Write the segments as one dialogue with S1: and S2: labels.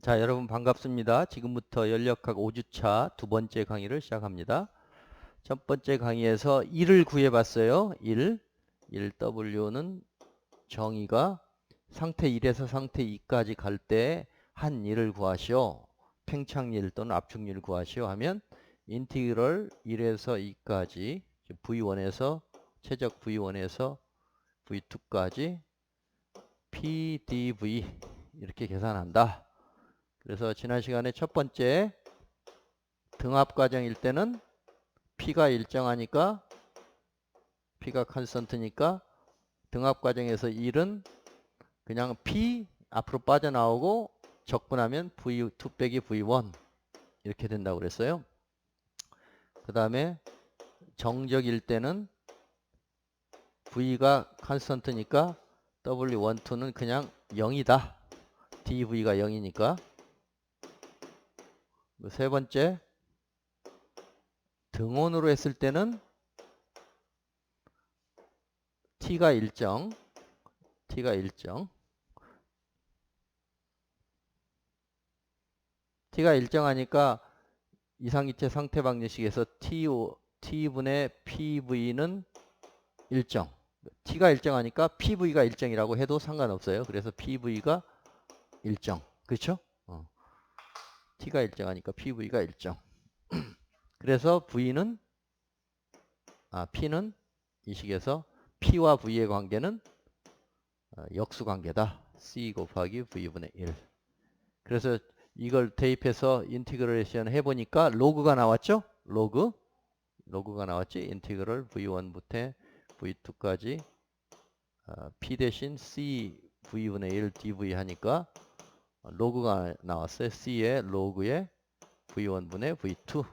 S1: 자, 여러분 반갑습니다. 지금부터 연력학 5주차 두 번째 강의를 시작합니다. 첫 번째 강의에서 1을 구해봤어요. 1. W는 정의가 상태 1에서 상태 2까지 갈 때 한 1을 구하시오. 팽창일 또는 압축일 구하시오 하면 인티그럴 1에서 2까지 V1에서 최적 V1에서 V2까지 PDV 이렇게 계산한다. 그래서 지난 시간에 첫 번째 등합 과정일 때는 P가 일정하니까 P가 컨스턴트니까 등합 과정에서 1은 그냥 P 앞으로 빠져나오고 적분하면 V2 빼기 V1 이렇게 된다고 그랬어요. 그 다음에 정적일 때는 V가 컨스턴트니까 W1, 2는 그냥 0이다. DV가 0이니까. 세 번째 등온으로 했을 때는 T가 일정 T가 일정하니까 이상기체 상태 방정식에서 T분의 PV는 일정. T가 일정하니까 PV가 일정이라고 해도 상관없어요. 그래서 PV가 일정. 그렇죠? T가 일정하니까 PV가 일정. 그래서 P는 이 식에서 P와 V의 관계는 역수관계다. C 곱하기 V분의 1. 그래서 이걸 대입해서 인티그레이션 해보니까 로그가 나왔죠? 로그가 나왔지? 인티그럴 V1부터 V2까지 P 대신 C V분의 1 dV 하니까 로그가 나왔어요. C의 로그의 V1분의 V2.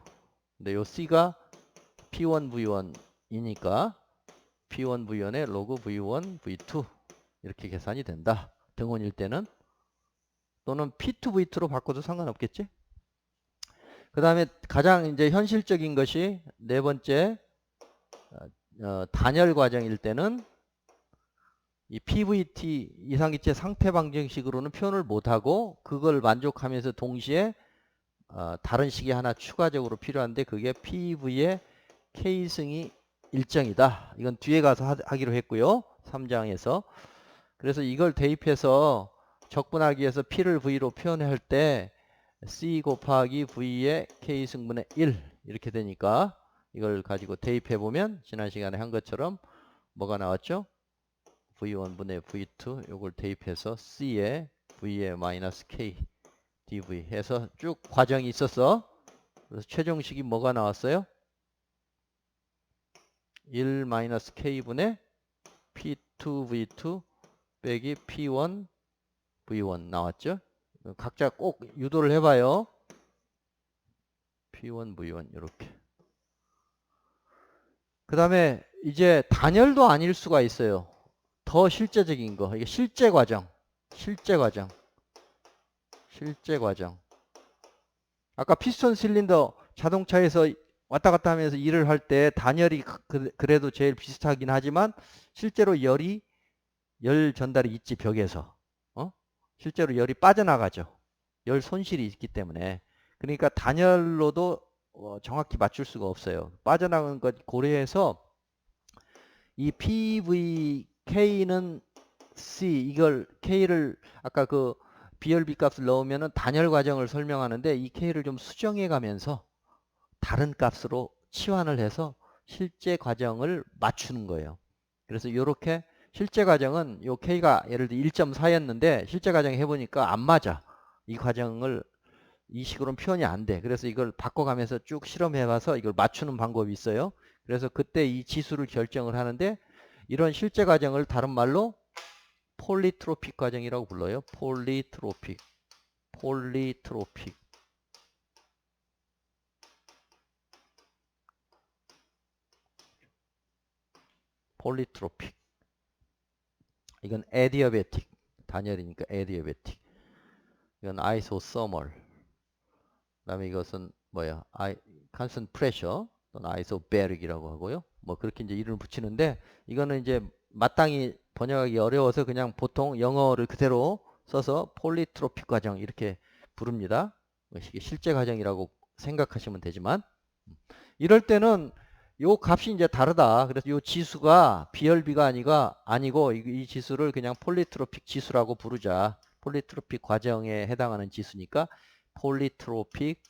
S1: 근데 요 C가 P1 V1이니까 P1 V1의 로그 V1 V2 이렇게 계산이 된다. 등원일 때는 또는 P2 V2로 바꿔도 상관없겠지? 그 다음에 가장 이제 현실적인 것이 네 번째 단열 과정일 때는 이 PVT 이상기체 상태 방정식으로는 표현을 못하고 그걸 만족하면서 동시에 다른 식이 하나 추가적으로 필요한데 그게 PV의 K승이 일정이다. 이건 뒤에 가서 하기로 했고요. 3장에서. 그래서 이걸 대입해서 적분하기 위해서 P를 V로 표현할 때 C 곱하기 V의 K승분의 1 이렇게 되니까 이걸 가지고 대입해 보면 지난 시간에 한 것처럼 뭐가 나왔죠? V1분의 V2 요걸 대입해서 C에 V의 마이너스 K dV 해서 쭉 과정이 있었어. 그래서 최종식이 뭐가 나왔어요? 1 마이너스 K분의 P2V2 빼기 P1V1 나왔죠? 각자 꼭 유도를 해봐요. P1V1 이렇게. 그 다음에 이제 단열도 아닐 수가 있어요. 더 실제적인 거. 이게 실제 과정. 아까 피스톤 실린더 자동차에서 왔다 갔다 하면서 일을 할 때 단열이 그래도 제일 비슷하긴 하지만 실제로 열 전달이 있지 벽에서. 실제로 열이 빠져나가죠. 열 손실이 있기 때문에. 그러니까 단열로도 정확히 맞출 수가 없어요. 빠져나가는 것 고려해서 이 PVK는 C 이걸 K를 아까 그 BRB 값을 넣으면은 단열 과정을 설명하는데 이 K를 좀 수정해 가면서 다른 값으로 치환을 해서 실제 과정을 맞추는 거예요. 그래서 이렇게 실제 과정은 요 K가 예를 들어 1.4였는데 실제 과정 해보니까 안 맞아. 이 과정을 이 식으로는 표현이 안 돼. 그래서 이걸 바꿔가면서 쭉 실험해봐서 이걸 맞추는 방법이 있어요. 그래서 그때 이 지수를 결정을 하는데 이런 실제 과정을 다른 말로 폴리트로픽 과정이라고 불러요. 폴리트로픽. 이건 에디어베틱. 단열이니까 에디어베틱. 이건 아이소서멀. 그다음에 이것은 뭐야? 컨스턴트 프레셔 또는 아이소베릭이라고 하고요. 뭐 그렇게 이제 이름을 붙이는데 이거는 이제 마땅히 번역하기 어려워서 그냥 보통 영어를 그대로 써서 폴리트로픽 과정 이렇게 부릅니다. 이게 실제 과정이라고 생각하시면 되지만 이럴 때는 요 값이 이제 다르다. 그래서 요 지수가 BRB가 아니고 이 지수를 그냥 폴리트로픽 지수라고 부르자. 폴리트로픽 과정에 해당하는 지수니까 폴리트로픽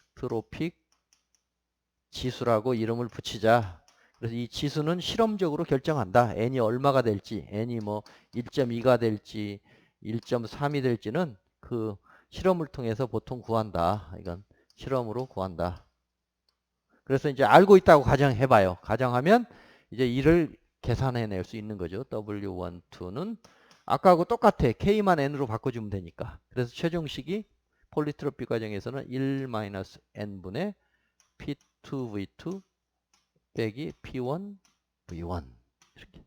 S1: 지수라고 이름을 붙이자. 그래서 이 지수는 실험적으로 결정한다. n이 얼마가 될지, n이 뭐 1.2가 될지, 1.3이 될지는 그 실험을 통해서 보통 구한다. 이건 실험으로 구한다. 그래서 이제 알고 있다고 가정해봐요. 가정하면 이제 이를 계산해낼 수 있는 거죠. W1, 2는 아까하고 똑같아. K만 N으로 바꿔주면 되니까. 그래서 최종식이 폴리트로피 과정에서는 1-N분의 P2V2 빼기 P1V1 이렇게.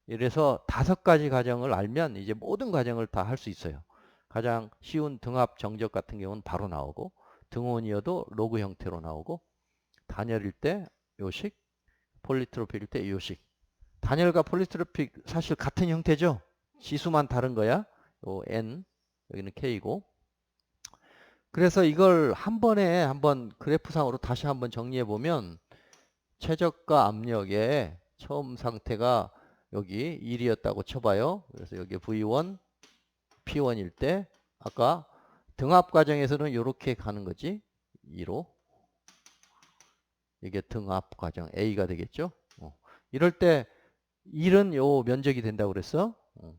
S1: 이래서 5가지 과정을 알면 이제 모든 과정을 다 할 수 있어요. 가장 쉬운 등합 정적 같은 경우는 바로 나오고 등원이어도 로그 형태로 나오고 단열일 때 요식, 폴리트로픽일 때 요식. 단열과 폴리트로픽 사실 같은 형태죠. 지수만 다른 거야. 요 N, 여기는 K고. 그래서 이걸 한 번에 한번 그래프상으로 다시 한번 정리해 보면 최저가 압력의 처음 상태가 여기 1이었다고 쳐봐요. 그래서 여기 V1, P1일 때 아까 등합 과정에서는 이렇게 가는 거지. 2로. 이게 등합 과정 A가 되겠죠. 이럴 때 1은 요 면적이 된다고 그랬어.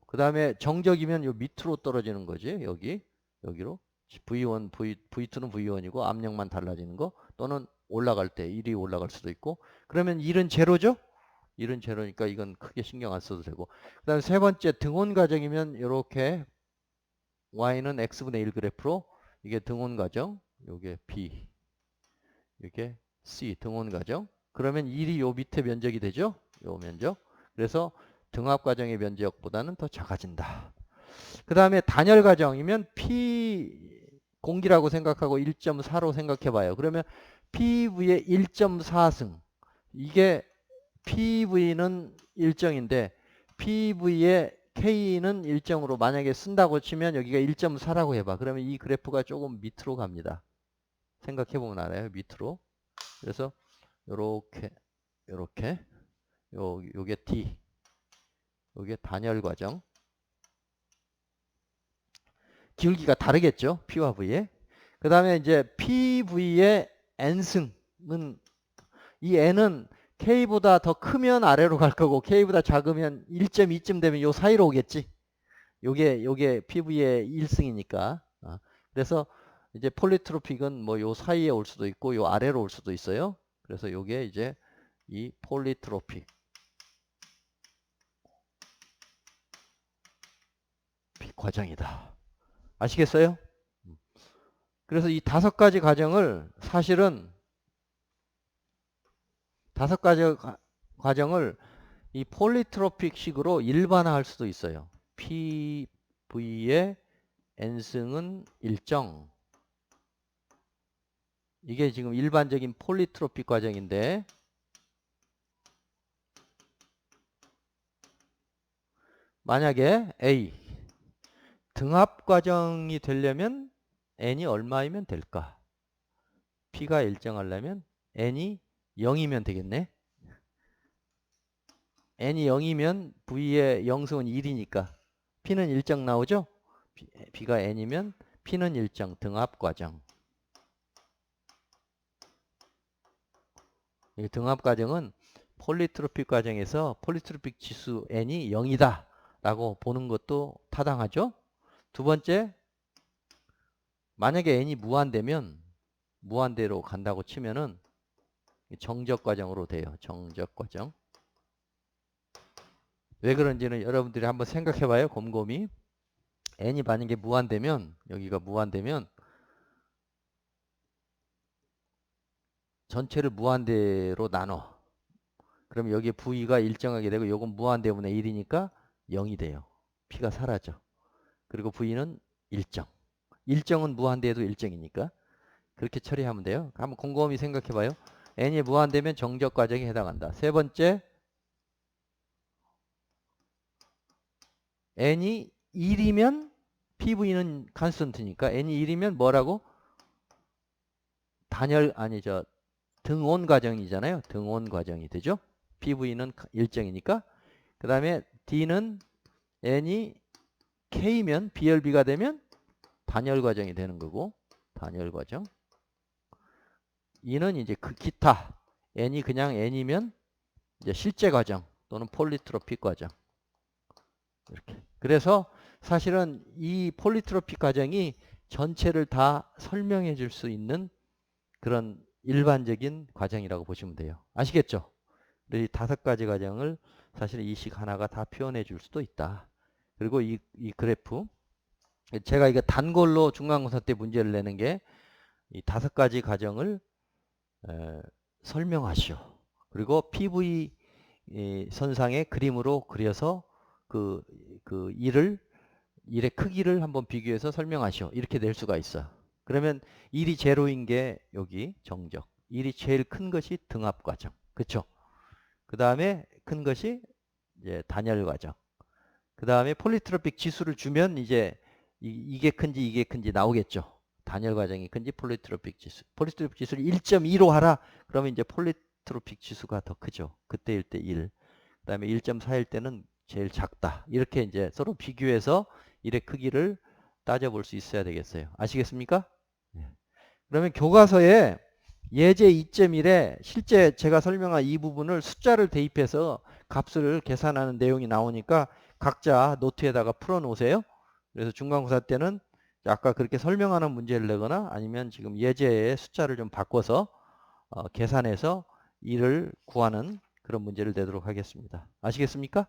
S1: 그 다음에 정적이면 요 밑으로 떨어지는 거지. 여기로. V1, V2는 V1이고 압력만 달라지는 거. 또는 올라갈 때 1이 올라갈 수도 있고. 그러면 1은 제로죠. 1은 제로니까 이건 크게 신경 안 써도 되고. 그 다음에 세 번째 등원 과정이면 이렇게 Y는 X분의 1 그래프로 이게 등원 과정. 요게 B. 이게 C 등원 과정. 그러면 1이 요 밑에 면적이 되죠. 요 면적. 그래서 등합 과정의 면적보다는 더 작아진다. 그 다음에 단열 과정이면 P 공기라고 생각하고 1.4로 생각해 봐요. 그러면 PV의 1.4승. 이게 PV는 일정인데 PV의 K는 일정으로 만약에 쓴다고 치면 여기가 1.4라고 해봐. 그러면 이 그래프가 조금 밑으로 갑니다. 생각해 보면 알아요. 밑으로. 그래서 요렇게 요게 T, 요게 단열 과정. 기울기가 다르겠죠. P와 V에. 그 다음에 이제 PV의 N승은 이 N은 K보다 더 크면 아래로 갈 거고 K보다 작으면 1.2쯤 되면 요 사이로 오겠지. 요게 PV의 1승이니까. 그래서 이제 폴리트로픽은 뭐 요 사이에 올 수도 있고 요 아래로 올 수도 있어요. 그래서 요게 이제 이 폴리트로픽 과정이다. 아시겠어요? 그래서 이 5가지 과정을 사실은 5가지 과정을 이 폴리트로픽 식으로 일반화할 수도 있어요. PV의 N승은 일정. 이게 지금 일반적인 폴리트로픽 과정인데 만약에 A 등합 과정이 되려면 N이 얼마이면 될까? P가 일정하려면 N이 0이면 되겠네. N이 0이면 V의 영승은 1이니까 P는 일정 나오죠? B가 N이면 P는 일정 등합 과정. 이 등합 과정은 폴리트로픽 과정에서 폴리트로픽 지수 N이 0이다 라고 보는 것도 타당하죠. 두 번째, 만약에 N이 무한대면 무한대로 간다고 치면은 정적 과정으로 돼요. 정적 과정. 왜 그런지는 여러분들이 한번 생각해 봐요. 곰곰이. N이 만약에 무한대면 여기가 무한대면 전체를 무한대로 나눠. 그럼 여기에 V가 일정하게 되고 요건 무한대분의 1이니까 0이 돼요. P가 사라져. 그리고 V는 일정. 일정은 무한대에도 일정이니까. 그렇게 처리하면 돼요. 한번 곰곰이 생각해 봐요. N이 무한대면 정적 과정에 해당한다. 세 번째, N이 1이면 PV는 컨스턴트니까 n이 1이면 뭐라고? 등온 과정이잖아요. 등온 과정이 되죠. PV는 일정이니까. 그 다음에 D는 n이 K면 BLB가 되면 단열 과정이 되는 거고, 단열 과정. E는 이제 그 기타, n이 그냥 n이면 이제 실제 과정 또는 폴리트로픽 과정. 이렇게. 그래서 사실은 이 폴리트로픽 과정이 전체를 다 설명해 줄 수 있는 그런 일반적인 과정이라고 보시면 돼요. 아시겠죠? 이 5가지 과정을 사실 이 식 하나가 다 표현해 줄 수도 있다. 그리고 이 그래프, 제가 이거 단골로 중간고사 때 문제를 내는 게 이 5가지 과정을 설명하시오. 그리고 PV 선상의 그림으로 그려서 그 일의 크기를 한번 비교해서 설명하시오. 이렇게 낼 수가 있어. 그러면 1이 제로인 게 여기 정적. 1이 제일 큰 것이 등합 과정. 그쵸? 그 다음에 큰 것이 이제 단열 과정. 그 다음에 폴리트로픽 지수를 주면 이제 이게 큰지 이게 큰지 나오겠죠. 단열 과정이 큰지 폴리트로픽 지수. 폴리트로픽 지수를 1.2로 하라. 그러면 이제 폴리트로픽 지수가 더 크죠. 그때일 때 1. 그 다음에 1.4일 때는 제일 작다. 이렇게 이제 서로 비교해서 일의 크기를 따져볼 수 있어야 되겠어요. 아시겠습니까? 그러면 교과서에 예제 2.1에 실제 제가 설명한 이 부분을 숫자를 대입해서 값을 계산하는 내용이 나오니까 각자 노트에다가 풀어 놓으세요. 그래서 중간고사 때는 아까 그렇게 설명하는 문제를 내거나 아니면 지금 예제의 숫자를 좀 바꿔서 계산해서 이를 구하는 그런 문제를 내도록 하겠습니다. 아시겠습니까?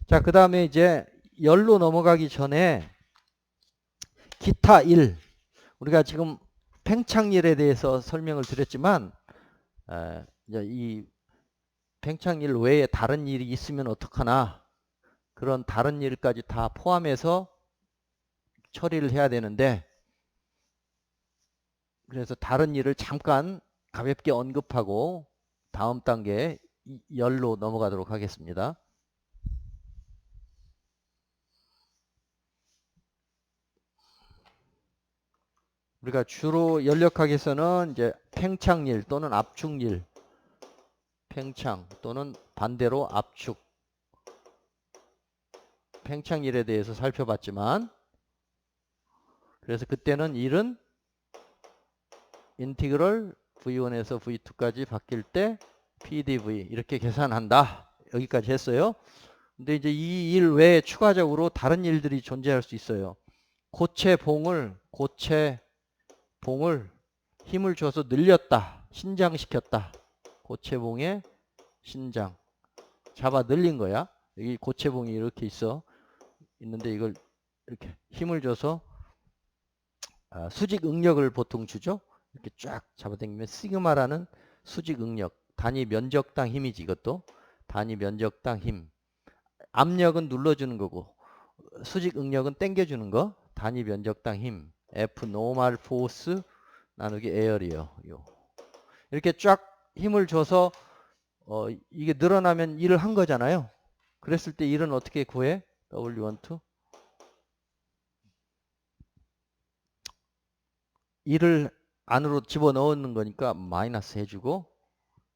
S1: 자, 그 다음에 이제 열로 넘어가기 전에 기타 1, 우리가 지금 팽창일에 대해서 설명을 드렸지만 이제 이 팽창일 외에 다른 일이 있으면 어떡하나, 그런 다른 일까지 다 포함해서 처리를 해야 되는데, 그래서 다른 일을 잠깐 가볍게 언급하고 다음 단계 열로 넘어가도록 하겠습니다. 우리가 주로 연력학에서는 이제 팽창일 또는 압축일, 팽창 또는 반대로 압축, 팽창일에 대해서 살펴봤지만, 그래서 그때는 일은 인티그럴 V1에서 V2까지 바뀔 때 PDV 이렇게 계산한다. 여기까지 했어요. 근데 이제 이 일 외에 추가적으로 다른 일들이 존재할 수 있어요. 고체봉을 힘을 줘서 늘렸다. 신장시켰다. 고체봉의 신장. 잡아 늘린 거야. 여기 고체봉이 이렇게 있는데 이걸 이렇게 힘을 줘서 수직 응력을 보통 주죠. 이렇게 쫙 잡아당기면 시그마라는 수직 응력, 단위 면적당 힘이지. 이것도 단위 면적당 힘. 압력은 눌러주는 거고 수직 응력은 당겨주는 거. 단위 면적당 힘. F 노멀 포스 나누기 에어리어. 이렇게 쫙 힘을 줘서 이게 늘어나면 일을 한 거잖아요. 그랬을 때 일은 어떻게 구해? W12 1을 안으로 집어넣는 거니까 마이너스 해주고,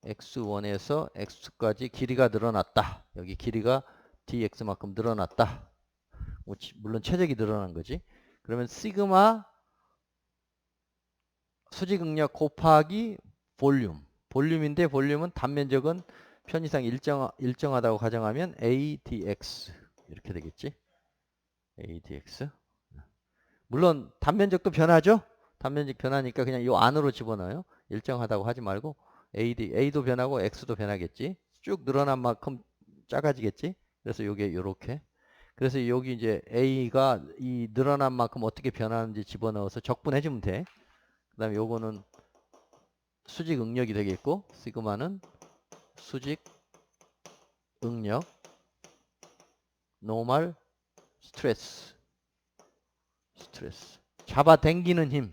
S1: x1에서 x까지 길이가 늘어났다. 여기 길이가 dx만큼 늘어났다. 물론 최적이 늘어난 거지. 그러면 시그마 수직응력 곱하기 볼륨인데 볼륨은 단면적은 편의상 일정하다고 가정하면 a dx 이렇게 되겠지. a dx. 물론 단면적도 변하죠. 단면적 변하니까 그냥 이 안으로 집어넣어요. 일정하다고 하지 말고 A도 변하고 X도 변하겠지. 쭉 늘어난 만큼 작아지겠지. 그래서 요게 요렇게. 그래서 여기 이제 A가 이 늘어난 만큼 어떻게 변하는지 집어넣어서 적분해주면 돼. 그 다음에 요거는 수직 응력이 되겠고, 시그마는 수직 응력, 노멀 스트레스. 잡아당기는 힘.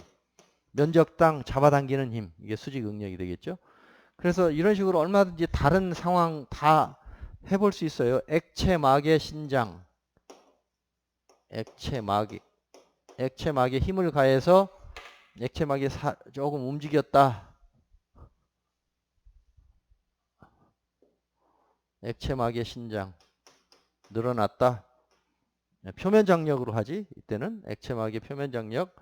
S1: 면적당 잡아당기는 힘. 이게 수직 응력이 되겠죠. 그래서 이런 식으로 얼마든지 다른 상황 다 해볼 수 있어요. 액체막의 신장. 액체막에 힘을 가해서 액체막이 조금 움직였다. 액체막의 신장 늘어났다. 표면 장력으로 하지. 이때는 액체막의 표면 장력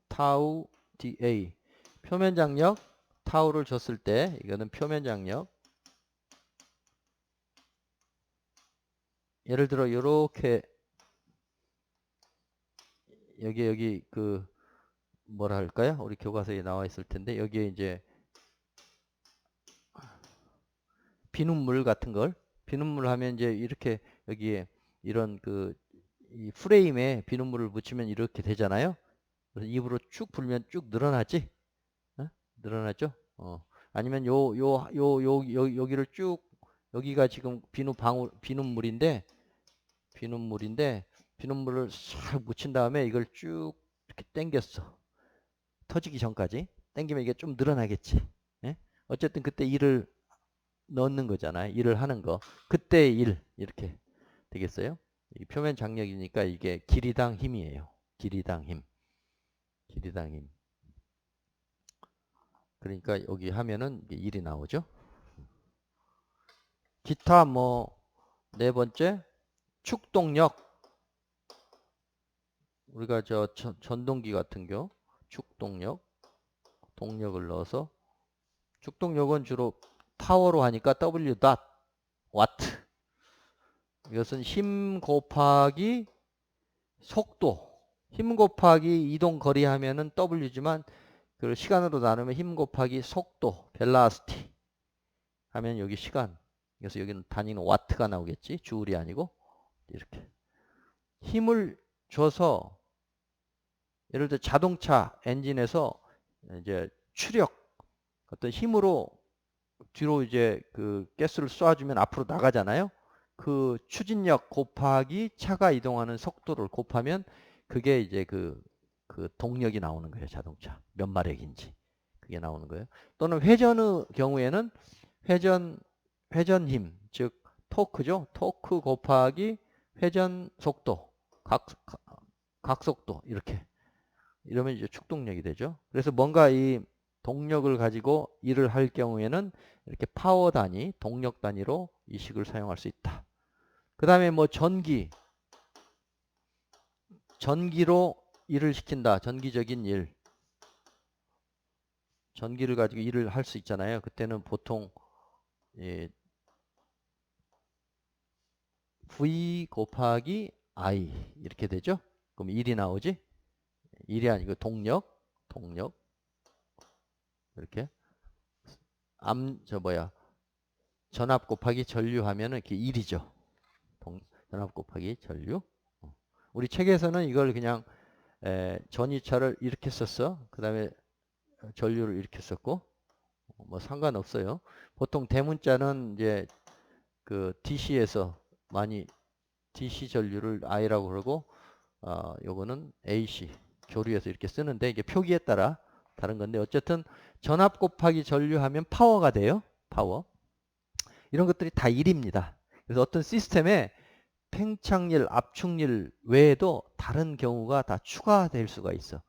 S1: 타우 dA. 표면 장력 타우를 줬을 때 이거는 표면 장력. 예를 들어 요렇게 여기 그 뭐라 할까요? 우리 교과서에 나와 있을 텐데 여기에 이제 비눗물 같은 걸 비눗물 하면 이제 이렇게 여기에 이런 그 이 프레임에 비눗물을 묻히면 이렇게 되잖아요. 그래서 입으로 쭉 불면 쭉 늘어나지? 어? 늘어나죠? 아니면 여기를 쭉 여기가 지금 비눗물인데 비눗물을 싹 묻힌 다음에 이걸 쭉 이렇게 당겼어. 터지기 전까지. 당기면 이게 좀 늘어나겠지. 예? 어쨌든 그때 일을 넣는 거잖아요. 일을 하는 거. 그때 일 이렇게 되겠어요? 이 표면 장력이니까 이게 길이당 힘이에요. 길이당 힘. 길이당 힘. 그러니까 여기 하면은 일이 나오죠. 기타 뭐 네 번째 축동력. 우리가 전동기 같은 경우 축동력 동력을 넣어서 축동력은 주로 파워로 하니까 W 닷 와트. 이것은 힘 곱하기 속도. 힘 곱하기 이동 거리 하면은 W지만 그 시간으로 나누면 힘 곱하기 속도 벨라시티 하면 여기 시간. 그래서 여기는 단위는 와트가 나오겠지. 주울이 아니고 이렇게 힘을 줘서 예를 들어 자동차 엔진에서 이제 추력 어떤 힘으로 뒤로 이제 그 가스를 쏴주면 앞으로 나가잖아요. 그 추진력 곱하기 차가 이동하는 속도를 곱하면 그게 이제 그 동력이 나오는 거예요. 자동차 몇 마력인지 그게 나오는 거예요. 또는 회전의 경우에는 회전 힘, 즉 토크죠. 토크 곱하기 회전 속도, 각속도 이렇게 이러면 이제 축동력이 되죠. 그래서 뭔가 이 동력을 가지고 일을 할 경우에는 이렇게 파워 단위, 동력 단위로 이 식을 사용할 수 있다. 그 다음에 뭐 전기로 일을 시킨다. 전기적인 일. 전기를 가지고 일을 할 수 있잖아요. 그때는 보통 예, V 곱하기 I 이렇게 되죠. 그럼 일이 나오지? 일이 아니고 동력 이렇게 전압 곱하기 전류 하면은 이게 일이죠. 전압 곱하기 전류. 우리 책에서는 이걸 그냥 전이차를 이렇게 썼어. 그 다음에 전류를 이렇게 썼고 뭐 상관없어요. 보통 대문자는 이제 그 DC에서 많이 DC 전류를 I라고 그러고 요거는 AC 교류해서 이렇게 쓰는데 이게 표기에 따라 다른 건데 어쨌든 전압 곱하기 전류 하면 파워가 돼요. 파워. 이런 것들이 다 일입니다. 그래서 어떤 시스템에 팽창일, 압축일 외에도 다른 경우가 다 추가될 수가 있어.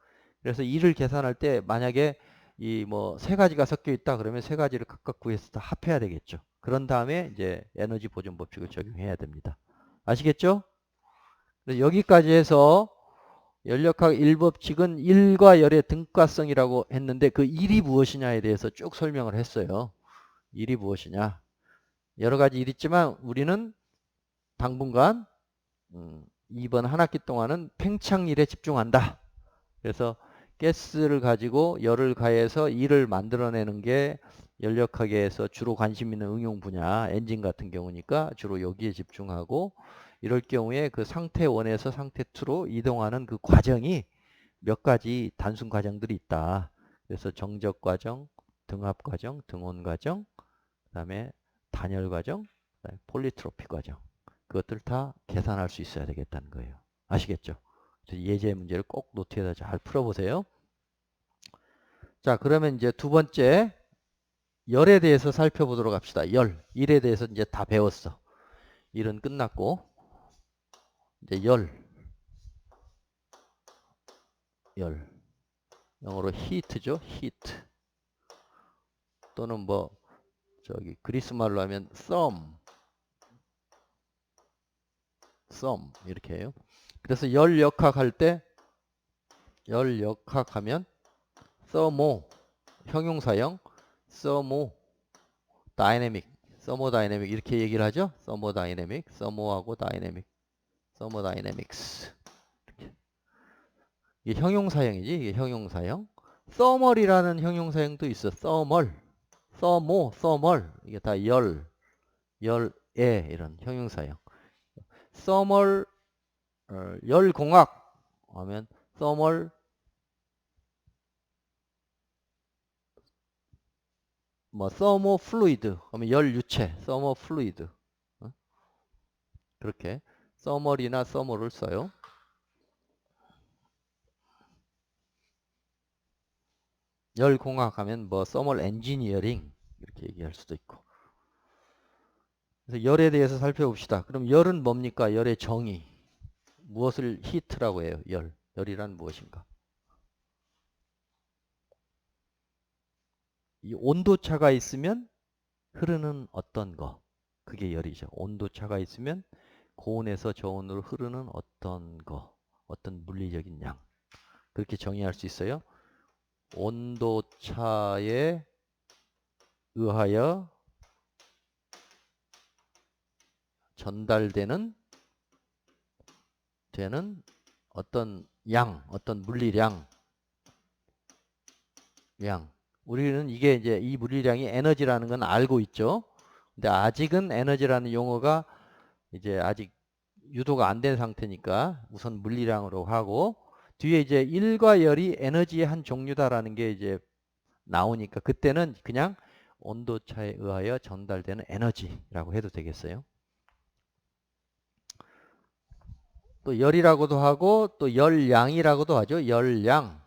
S1: 그래서 일을 계산할 때 만약에 이 뭐 세 가지가 섞여 있다 그러면 세 가지를 각각 구해서 다 합해야 되겠죠. 그런 다음에 이제 에너지 보존 법칙을 적용해야 됩니다. 아시겠죠? 그래서 여기까지 해서 연력학 1법칙은 일과 열의 등가성이라고 했는데 그 일이 무엇이냐에 대해서 쭉 설명을 했어요. 일이 무엇이냐. 여러 가지 일 있지만 우리는 당분간 이번 한 학기 동안은 팽창일에 집중한다. 그래서 가스를 가지고 열을 가해서 일을 만들어내는 게 연력학에서 주로 관심 있는 응용 분야, 엔진 같은 경우니까 주로 여기에 집중하고 이럴 경우에 그 상태 1에서 상태 2로 이동하는 그 과정이 몇 가지 단순 과정들이 있다. 그래서 정적 과정, 등합 과정, 등온 과정, 그다음에 단열 과정, 그다음에 폴리트로피 과정. 그것들 다 계산할 수 있어야 되겠다는 거예요. 아시겠죠? 예제 문제를 꼭 노트에다 잘 풀어보세요. 자, 그러면 이제 두 번째 열에 대해서 살펴보도록 합시다. 열. 1에 대해서 이제 다 배웠어. 1은 끝났고, 이제 열. 영어로 heat죠. heat. 또는 뭐, 저기, 그리스 말로 하면 some. 이렇게 해요. 그래서 열 역학할 때, 열 역학하면, thermo. 형용사형, thermodynamic 이렇게 얘기를 하죠. thermodynamic하고 thermodynamics. 이게 형용사형이지. 이게 형용사형. thermal이라는 형용사형도 있어. thermal. 이게 다 열에 이런 형용사형. thermal 열공학 하면 thermal thermofluid 하면 열유체, thermofluid. 그렇게 thermal이나 thermal을 써요. 열공학 하면 thermal engineering 이렇게 얘기할 수도 있고. 그래서 열에 대해서 살펴봅시다. 그럼 열은 뭡니까? 열의 정의. 무엇을 heat라고 해요? 열이란 무엇인가? 이 온도차가 있으면 흐르는 어떤 거. 그게 열이죠. 온도차가 있으면 고온에서 저온으로 흐르는 어떤 거. 어떤 물리적인 양. 그렇게 정의할 수 있어요. 온도차에 의하여 전달되는 어떤 양, 어떤 물리량. 우리는 이게 이제 이 물리량이 에너지라는 건 알고 있죠. 근데 아직은 에너지라는 용어가 이제 아직 유도가 안 된 상태니까 우선 물리량으로 하고 뒤에 이제 일과 열이 에너지의 한 종류다라는 게 이제 나오니까 그때는 그냥 온도차에 의하여 전달되는 에너지라고 해도 되겠어요. 또 열이라고도 하고 또 열량이라고도 하죠. 열량,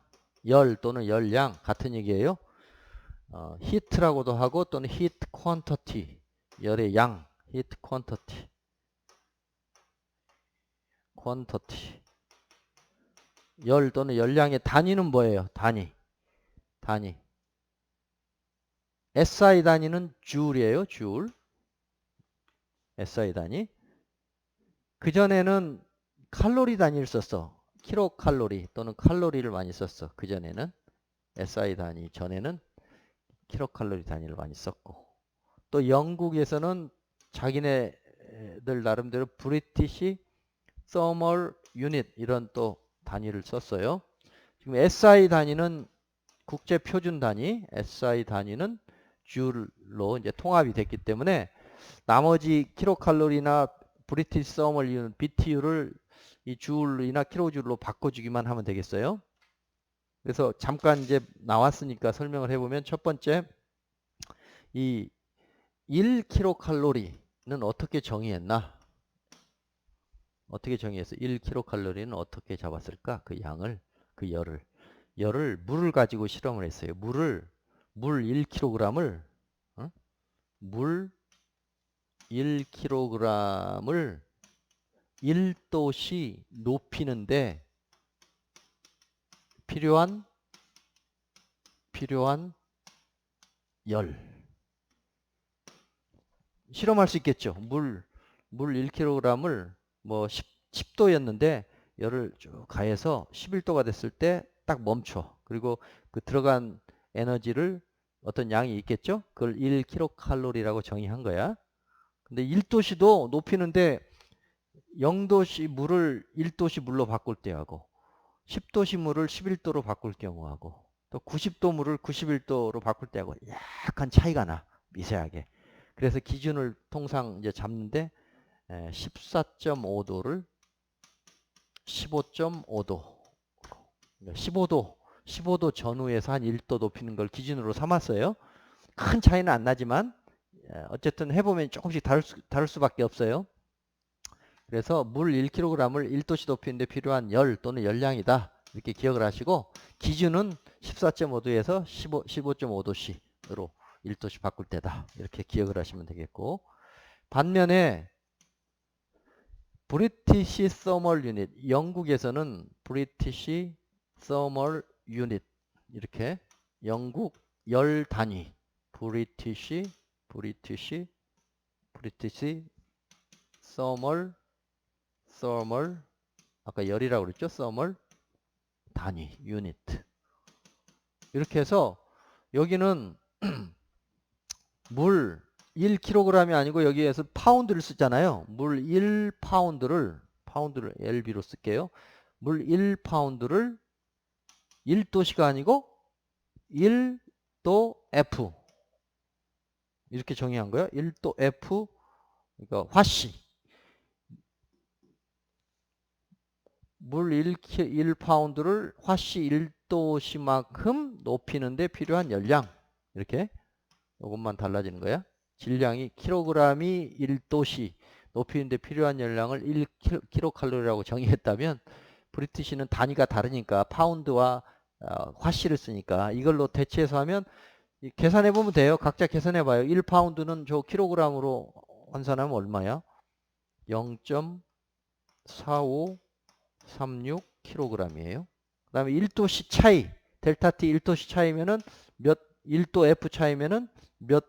S1: 열 또는 열량 같은 얘기예요. 히트라고도 하고 또는 heat quantity, 열의 양, heat quantity. 열 또는 열량의 단위는 뭐예요? 단위. SI 단위는 줄이에요. 줄. SI 단위. 그전에는 칼로리 단위를 썼어. 킬로칼로리 또는 칼로리를 많이 썼어. 그전에는 SI 단위 전에는 킬로칼로리 단위를 많이 썼고 또 영국에서는 자기네들 나름대로 브리티시 서멀 유닛 이런 또 단위를 썼어요. 지금 SI 단위는 국제 표준 단위, SI 단위는 줄로 이제 통합이 됐기 때문에 나머지 킬로칼로리나 브리티시 서멀 유닛 BTU를 이 줄이나 킬로줄로 바꿔주기만 하면 되겠어요. 그래서 잠깐 이제 나왔으니까 설명을 해보면 첫 번째 이 1kcal는 어떻게 정의했나? 어떻게 정의해서 1kcal는 어떻게 잡았을까? 그 양을, 그 열을 물을 가지고 실험을 했어요. 물 1kg을 물 1kg을 1도씨 높이는데 필요한 열. 실험할 수 있겠죠. 물 1kg을 뭐 10도였는데 열을 쭉 가해서 11도가 됐을 때 딱 멈춰. 그리고 그 들어간 에너지를 어떤 양이 있겠죠. 그걸 1kcal라고 정의한 거야. 근데 1도씨도 높이는데 0도씨 물을 1도씨 물로 바꿀 때하고 10도씨 물을 11도로 바꿀 경우하고 또 90도 물을 91도로 바꿀 때하고 약간 차이가 나. 미세하게. 그래서 기준을 통상 이제 잡는데 14.5도를 15.5도 15도 전후에서 한 1도 높이는 걸 기준으로 삼았어요. 큰 차이는 안 나지만 어쨌든 해보면 조금씩 다를 수밖에 없어요. 그래서 물 1kg을 1도씨 높이는데 필요한 열 또는 열량이다. 이렇게 기억을 하시고 기준은 14.5도에서 15.5도씨로 1도씩 바꿀 때다. 이렇게 기억을 하시면 되겠고, 반면에 브리티시 서멀 유닛, 영국에서는 브리티시 서멀 유닛, 이렇게 영국 열 단위, 브리티시 서멀 아까 열이라고 그랬죠? 서멀 단위 유닛. 이렇게 해서 여기는 물 1kg이 아니고 여기에서 파운드를 쓰잖아요. 물 1파운드를 LB로 쓸게요. 물 1파운드를 1도씨가 아니고 1도 F 이렇게 정의한 거예요. 1도 F 그러니까 화씨 물 1파운드를 화씨 1도씨만큼 높이는데 필요한 열량 이렇게 이것만 달라지는 거야. 질량이 킬로그램이 1도씨 높이는데 필요한 열량을 1kcal라고 정의했다면 브리티시는 단위가 다르니까 파운드와 화씨를 쓰니까 이걸로 대체해서 하면 계산해 보면 돼요. 각자 계산해 봐요. 1파운드는 저 킬로그램으로 환산하면 얼마야? 0.4536kg이에요. 그 다음에 1도씨 차이 델타 T 1도씨 차이면은 몇 1도 F 차이면은 몇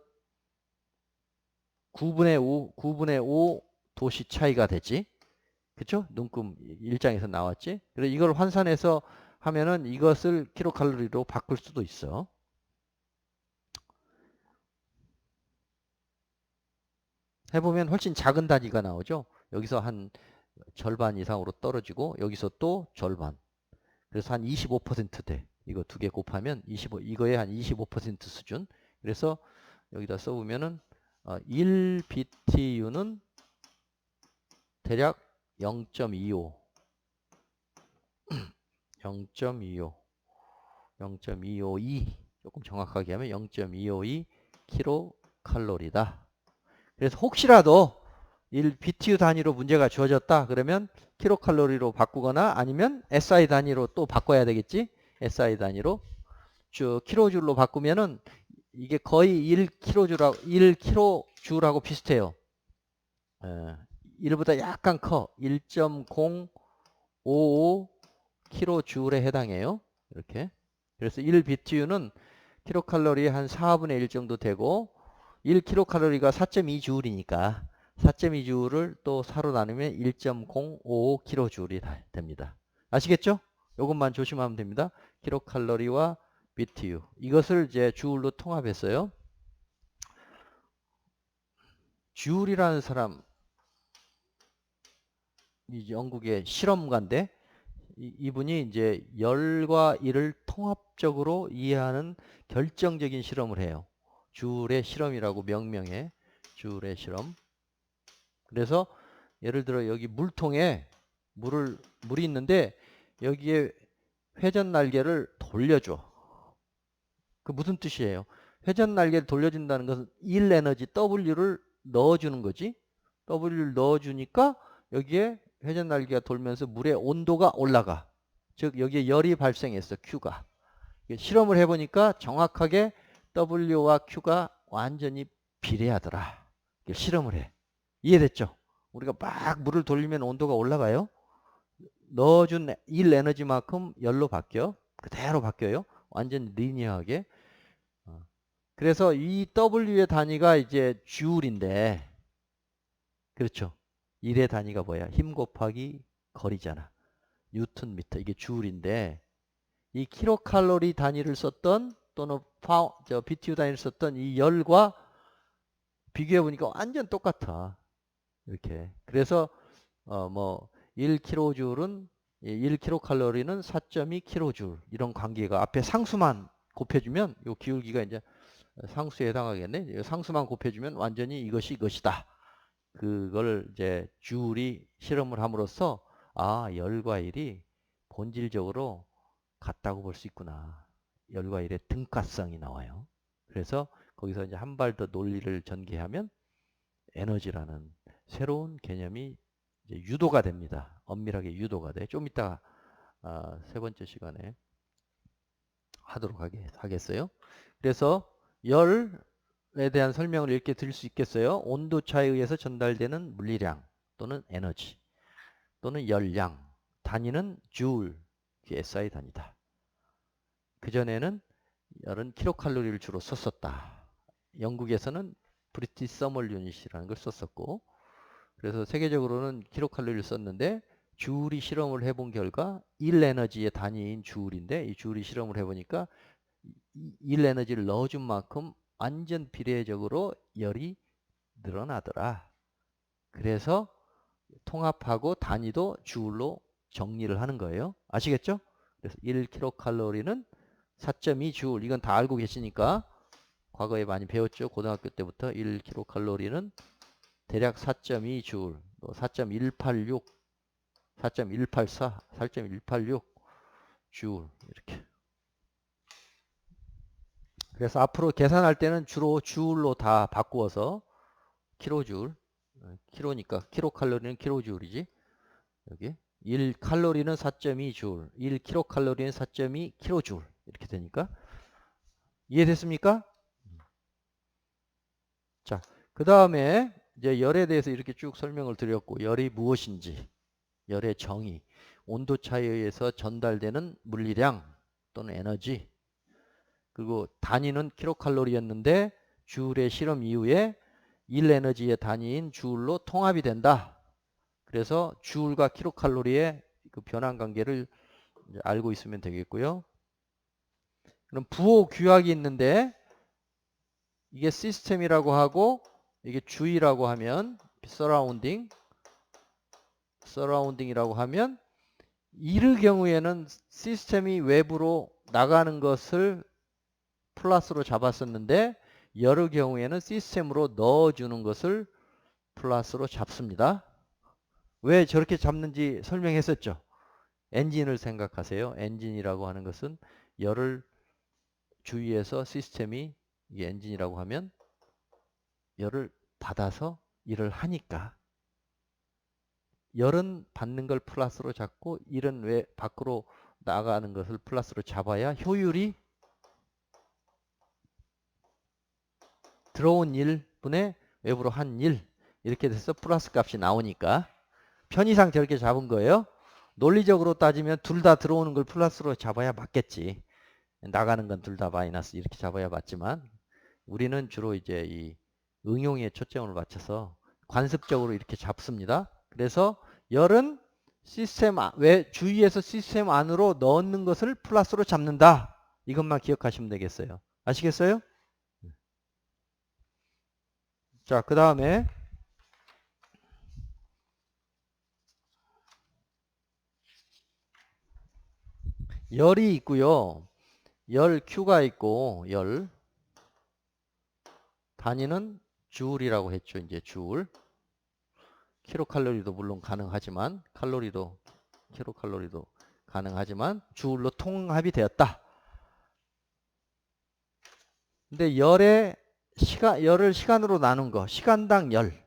S1: 9분의 5 도씨 차이가 되지. 그쵸? 눈금 일장에서 나왔지. 그래서 이걸 환산해서 하면은 이것을 킬로칼로리로 바꿀 수도 있어. 해보면 훨씬 작은 단위가 나오죠. 여기서 한 절반 이상으로 떨어지고 여기서 또 절반. 그래서 한 25% 돼. 이거 두 개 곱하면 25, 이거에 한 25% 수준. 그래서 여기다 써보면은 1BTU는 대략 0.25 0.252 조금 정확하게 하면 0.252 킬로칼로리다. 그래서 혹시라도 1BTU 단위로 문제가 주어졌다 그러면 킬로칼로리로 바꾸거나 아니면 SI 단위로 또 바꿔야 되겠지. SI 단위로 킬로줄로 바꾸면은 이게 거의 1kg하고 비슷해요. 1보다 약간 커. 1.055 킬로줄에 해당해요. 이렇게. 그래서 1BTU는 킬로칼로리의 한 4분의 1 정도 되고 1킬로칼로리가 4.2주울이니까 4.2주울을 또 4로 나누면 1.055 킬로줄이 됩니다. 아시겠죠? 이것만 조심하면 됩니다. 킬로칼로리와 BTU. 이것을 이제 주울로 통합했어요. 주울이라는 사람 이 영국의 실험가인데 이분이 이제 열과 일을 통합적으로 이해하는 결정적인 실험을 해요. 주울의 실험이라고 명명해. 주울의 실험. 그래서 예를 들어 여기 물통에 물이 있는데 여기에 회전 날개를 돌려줘. 그 무슨 뜻이에요? 회전 날개를 돌려준다는 것은 1에너지 W를 넣어주는 거지. W를 넣어주니까 여기에 회전 날개가 돌면서 물의 온도가 올라가. 즉 여기에 열이 발생했어. Q가. 실험을 해보니까 정확하게 W와 Q가 완전히 비례하더라. 실험을 해. 이해됐죠? 우리가 막 물을 돌리면 온도가 올라가요. 넣어준 1 에너지만큼 열로 바뀌어. 그대로 바뀌어요. 완전 리니어하게. 그래서 이 W의 단위가 이제 주울인데, 그렇죠. 1의 단위가 뭐야? 힘 곱하기 거리잖아. 뉴턴 미터. 이게 주울인데, 이 킬로칼로리 단위를 썼던 또는 BTU 단위를 썼던 이 열과 비교해 보니까 완전 똑같아. 이렇게. 그래서 뭐 1kJ은 1kcal는 4.2kJ 이런 관계가 앞에 상수만 곱해주면 요 기울기가 이제 상수에 해당하겠네. 상수만 곱해주면 완전히 이것이 이것이다. 그걸 이제 주울이 실험을 함으로써 열과 일이 본질적으로 같다고 볼 수 있구나. 열과 일의 등가성이 나와요. 그래서 거기서 이제 한 발 더 논리를 전개하면 에너지라는 새로운 개념이 이제 유도가 됩니다. 엄밀하게 유도가 돼. 좀 이따 세 번째 시간에 하도록 하겠어요. 그래서 열 대한 설명을 이렇게 드릴 수 있겠어요? 온도차에 의해서 전달되는 물리량 또는 에너지 또는 열량, 단위는 줄, SI 단위다. 그전에는 열은 킬로칼로리를 주로 썼었다. 영국에서는 브리티시 서멀 유닛이라는 걸 썼었고, 그래서 세계적으로는 킬로칼로리를 썼는데 줄이 실험을 해본 결과 1에너지의 단위인 줄인데, 이 줄이 실험을 해보니까 1에너지를 넣어준 만큼 완전 비례적으로 열이 늘어나더라. 그래서 통합하고 단위도 줄로 정리를 하는 거예요. 아시겠죠? 그래서 1kcal는 4.2줄. 이건 다 알고 계시니까 과거에 많이 배웠죠. 고등학교 때부터 1kcal는 대략 4.2줄, 4.186, 4.184, 4.186 줄 이렇게. 그래서 앞으로 계산할 때는 주로 줄로 다 바꾸어서 킬로줄, 킬로니까 킬로칼로리는 킬로줄이지. 여기 1칼로리는 4.2줄, 1kcal는 4.2kJ 이렇게 되니까 이해됐습니까? 자, 그 다음에 이제 열에 대해서 이렇게 쭉 설명을 드렸고, 열이 무엇인지, 열의 정의, 온도 차이에 의해서 전달되는 물리량 또는 에너지, 그리고 단위는 킬로칼로리였는데 줄의 실험 이후에 1에너지의 단위인 줄로 통합이 된다. 그래서 줄과 킬로칼로리의 그 변환 관계를 알고 있으면 되겠고요. 그럼 부호 규약이 있는데, 이게 시스템이라고 하고 이게 주의라고 하면 서라운딩이라고 하면, 이를 경우에는 시스템이 외부로 나가는 것을 플러스로 잡았었는데, 열의 경우에는 시스템으로 넣어주는 것을 플러스로 잡습니다. 왜 저렇게 잡는지 설명했었죠. 엔진을 생각하세요. 엔진이라고 하는 것은 열을 주위에서 시스템이, 이게 엔진이라고 하면 열을 받아서 일을 하니까, 열은 받는 걸 플러스로 잡고 일은 왜 밖으로 나가는 것을 플러스로 잡아야 효율이 들어온 일분의 외부로 한 일, 이렇게 돼서 플러스 값이 나오니까 편의상 저렇게 잡은 거예요. 논리적으로 따지면 둘 다 들어오는 걸 플러스로 잡아야 맞겠지. 나가는 건 둘 다 마이너스 이렇게 잡아야 맞지만, 우리는 주로 이제 이 응용에 초점을 맞춰서 관습적으로 이렇게 잡습니다. 그래서 열은 시스템 외 주위에서 시스템 안으로 넣는 것을 플러스로 잡는다. 이것만 기억하시면 되겠어요. 아시겠어요? 자, 그 다음에 열이 있고요. 열 Q가 있고, 열 단위는 줄이라고 했죠. 이제 줄. 킬로칼로리도 물론 가능하지만, 킬로칼로리도 가능하지만 줄로 통합이 되었다. 근데 열을 시간으로 나눈 거, 시간당 열,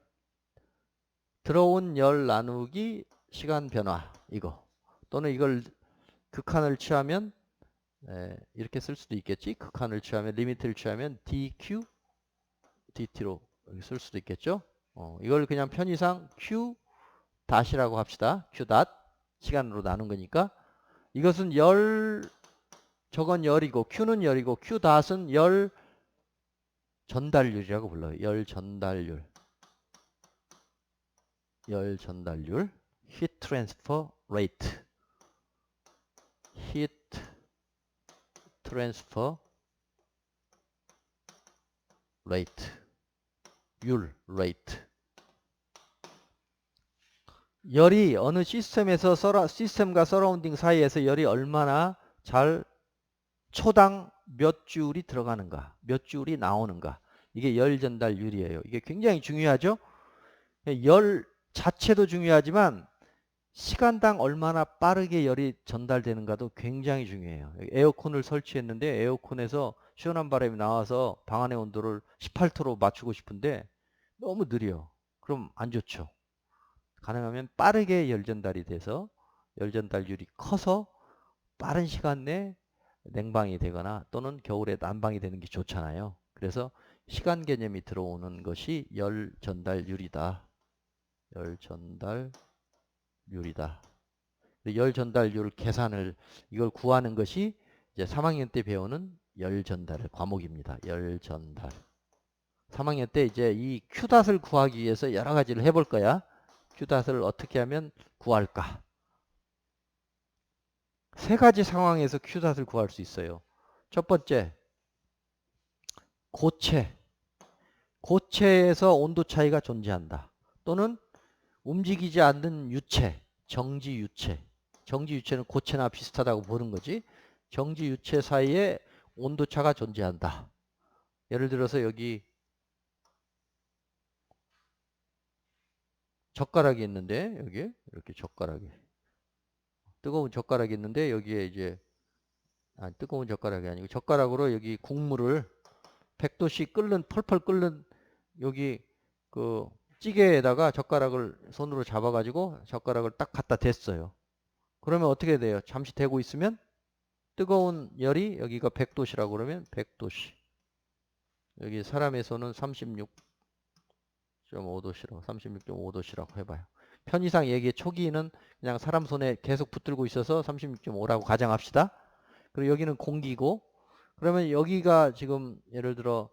S1: 들어온 열 나누기 시간 변화, 이거. 또는 이걸 극한을 취하면 이렇게 쓸 수도 있겠지. 극한을 취하면, 리미트를 취하면 dq dt로 쓸 수도 있겠죠. 이걸 그냥 편의상 q 닷이라고 합시다. q 닷, 시간으로 나눈 거니까. 이것은 저건 열이고 q는 열이고, q 닷은 열 전달률이라고 불러요. 열 전달률, heat transfer rate, heat transfer rate, rate. 열이 어느 시스템에서 시스템과 서라운딩 사이에서 열이 얼마나 잘 초당 몇 줄이 들어가는가, 몇 줄이 나오는가, 이게 열 전달률이에요. 이게 굉장히 중요하죠. 열 자체도 중요하지만 시간당 얼마나 빠르게 열이 전달되는가도 굉장히 중요해요. 에어컨을 설치했는데 에어컨에서 시원한 바람이 나와서 방 안의 온도를 18도로 맞추고 싶은데 너무 느려. 그럼 안 좋죠. 가능하면 빠르게 열 전달이 돼서 열 전달률이 커서 빠른 시간 내에 냉방이 되거나 또는 겨울에 난방이 되는 게 좋잖아요. 그래서 시간 개념이 들어오는 것이 열 전달률이다. 열 전달률이다. 열 전달률 계산을 이걸 구하는 것이 이제 3학년 때 배우는 열 전달 과목입니다. 열 전달. 3학년 때 이제 이 Q닷을 구하기 위해서 여러 가지를 해볼 거야. Q닷을 어떻게 하면 구할까? 세 가지 상황에서 Q닷을 구할 수 있어요. 첫 번째, 고체. 고체에서 온도 차이가 존재한다. 또는 움직이지 않는 유체, 정지 유체. 정지 유체는 고체나 비슷하다고 보는 거지. 정지 유체 사이에 온도차가 존재한다. 예를 들어서 여기 젓가락이 있는데, 여기 이렇게 젓가락이 뜨거운 젓가락이 있는데, 여기에 이제 뜨거운 젓가락이 아니고 젓가락으로 여기 국물을 100도씨 끓는 펄펄 끓는 여기 그 찌개에다가 젓가락을 손으로 잡아가지고 젓가락을 딱 갖다 댔어요. 그러면 어떻게 돼요? 잠시 대고 있으면 뜨거운 열이 여기가 100도씨라고 그러면 100도씨. 여기 사람의 손은 36.5도씨라고 36.5도씨라고 해봐요. 편의상 얘기의 초기는 그냥 사람 손에 계속 붙들고 있어서 36.5라고 가정합시다. 그리고 여기는 공기고 그러면 여기가 지금 예를 들어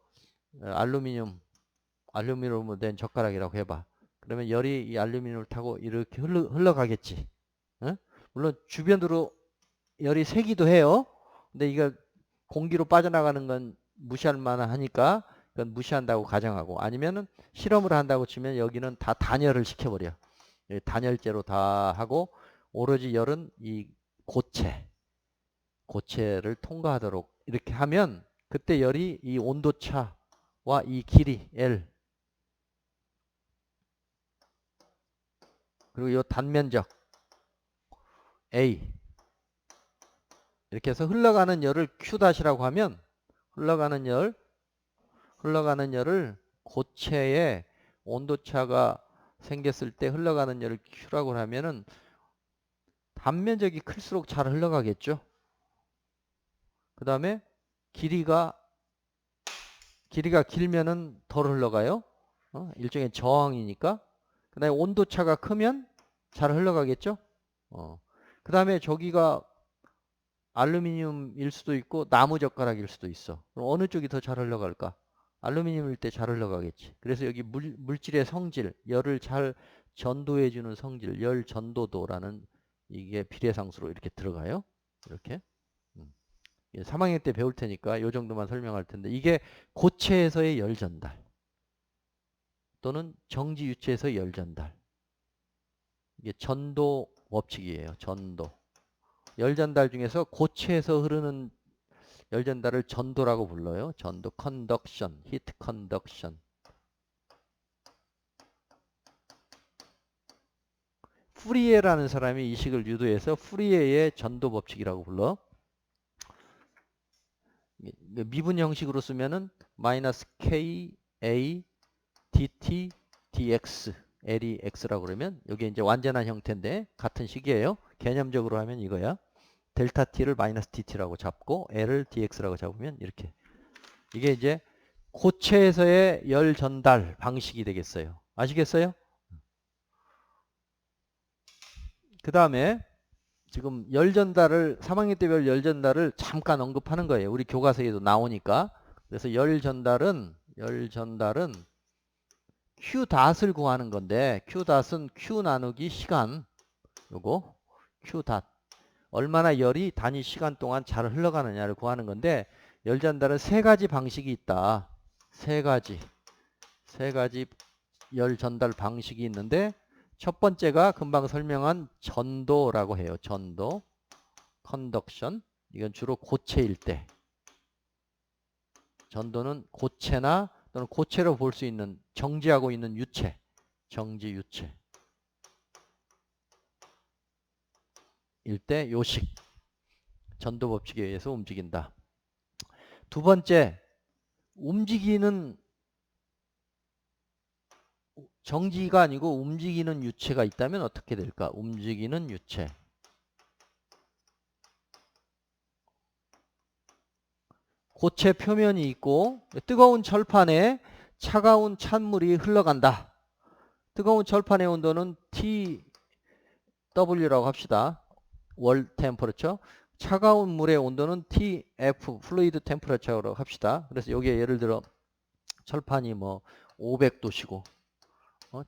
S1: 알루미늄으로 된 젓가락이라고 해봐. 그러면 열이 이 알루미늄을 타고 이렇게 흘러가겠지. 어? 물론 주변으로 열이 새기도 해요. 근데 이거 공기로 빠져나가는 건 무시할 만하니까 그건 무시한다고 가정하고 아니면은 실험을 한다고 치면 여기는 다 단열을 시켜버려. 단열재로 다 하고 오로지 열은 이 고체를 통과하도록 이렇게 하면 그때 열이 이 온도차와 이 길이 L 그리고 이 단면적 A 이렇게 해서 흘러가는 열을 Q'이라고 하면 흘러가는 열을 고체에 온도차가 생겼을 때 흘러가는 열을 Q라고 하면은 단면적이 클수록 잘 흘러가겠죠. 그 다음에 길이가 길면은 덜 흘러가요. 일종의 저항이니까. 그 다음에 온도차가 크면 잘 흘러가겠죠. 그 다음에 저기가 알루미늄일 수도 있고 나무 젓가락일 수도 있어. 그럼 어느 쪽이 더 잘 흘러갈까? 알루미늄일 때 잘 흘러가겠지. 그래서 여기 물질의 성질, 열을 잘 전도해주는 성질, 열 전도도라는 이게 비례상수로 이렇게 들어가요. 이렇게. 3학년 때 배울 테니까 이 정도만 설명할 텐데 이게 고체에서의 열 전달 또는 정지 유체에서의 열 전달. 이게 전도 법칙이에요. 전도. 열 전달 중에서 고체에서 흐르는 열 전달을 전도라고 불러요. 전도, 컨덕션, 히트 컨덕션. 푸리에라는 사람이 이 식을 유도해서 푸리에의 전도 법칙이라고 불러. 미분 형식으로 쓰면은 마이너스 K, A, dt, dx, L이 x라고 그러면 이게 이제 완전한 형태인데 같은 식이에요. 개념적으로 하면 이거야. 델타 t를 마이너스 dt라고 잡고 L을 dx라고 잡으면 이렇게. 이게 이제 고체에서의 열 전달 방식이 되겠어요. 아시겠어요? 그 다음에 지금 열 전달을 3학년 때별 열 전달을 잠깐 언급하는 거예요. 우리 교과서에도 나오니까. 그래서 열 전달은 Q닷을 구하는 건데 Q닷은 Q 나누기 시간 요거 Q닷 얼마나 열이 단위 시간 동안 잘 흘러가느냐를 구하는 건데 열 전달은 세 가지 방식이 있다. 세 가지 열 전달 방식이 있는데 첫 번째가 금방 설명한 전도라고 해요. 전도, 컨덕션. 이건 주로 고체일 때. 전도는 고체나 또는 고체로 볼 수 있는 정지하고 있는 유체, 정지 유체. 일 때 요식. 전도 법칙에 의해서 움직인다. 두 번째, 움직이는 정지가 아니고 움직이는 유체가 있다면 어떻게 될까? 움직이는 유체. 고체 표면이 있고 뜨거운 철판에 차가운 찬물이 흘러간다. 뜨거운 철판의 온도는 TW라고 합시다. 월 템퍼러처. 차가운 물의 온도는 TF, 플루이드 템퍼러처라고 합시다. 그래서 여기에 예를 들어 철판이 뭐 500도시고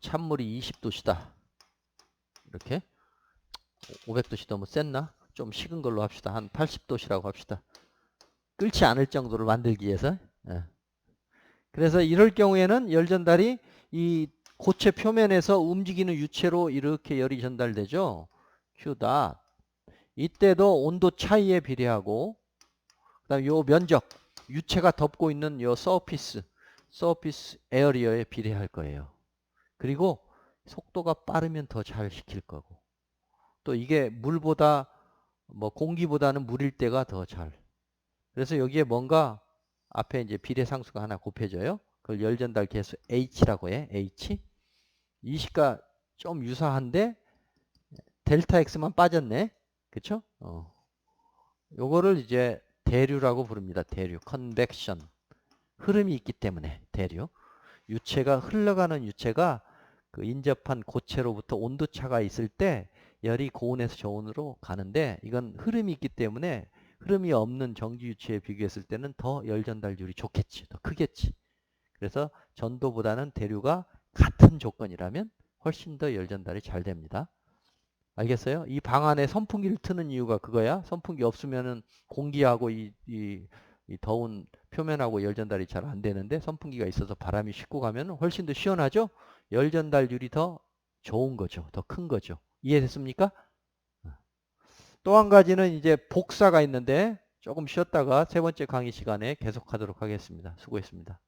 S1: 찬물이 20도시다. 이렇게 500도씨 너무 셌나? 좀 식은 걸로 합시다. 한 80도시라고 합시다. 끓지 않을 정도로 만들기 위해서. 예. 그래서 이럴 경우에는 열 전달이 이 고체 표면에서 움직이는 유체로 이렇게 열이 전달되죠. Q 닷. 이때도 온도 차이에 비례하고 그다음 요 면적, 유체가 덮고 있는 요 서피스 에어리어에 비례할 거예요. 그리고 속도가 빠르면 더 잘 식힐 거고. 또 이게 물보다 뭐 공기보다는 물일 때가 더 잘. 그래서 여기에 뭔가 앞에 이제 비례상수가 하나 곱해져요. 그걸 열 전달 계수 H라고 해. H. 이 시가 좀 유사한데 델타 X만 빠졌네. 그쵸? 요거를 이제 대류라고 부릅니다. 대류. 컨벡션. 흐름이 있기 때문에 대류. 유체가 흘러가는 유체가 그 인접한 고체로부터 온도차가 있을 때 열이 고온에서 저온으로 가는데 이건 흐름이 있기 때문에 흐름이 없는 정지 유체에 비교했을 때는 더 열 전달률이 좋겠지. 더 크겠지. 그래서 전도보다는 대류가 같은 조건이라면 훨씬 더 열 전달이 잘 됩니다. 알겠어요? 이 방 안에 선풍기를 트는 이유가 그거야. 선풍기 없으면은 공기하고 이 더운 표면하고 열 전달이 잘 안 되는데 선풍기가 있어서 바람이 싣고 가면 훨씬 더 시원하죠? 열 전달률이 더 좋은 거죠. 더 큰 거죠. 이해됐습니까? 또 한 가지는 이제 복사가 있는데 조금 쉬었다가 세 번째 강의 시간에 계속하도록 하겠습니다. 수고했습니다.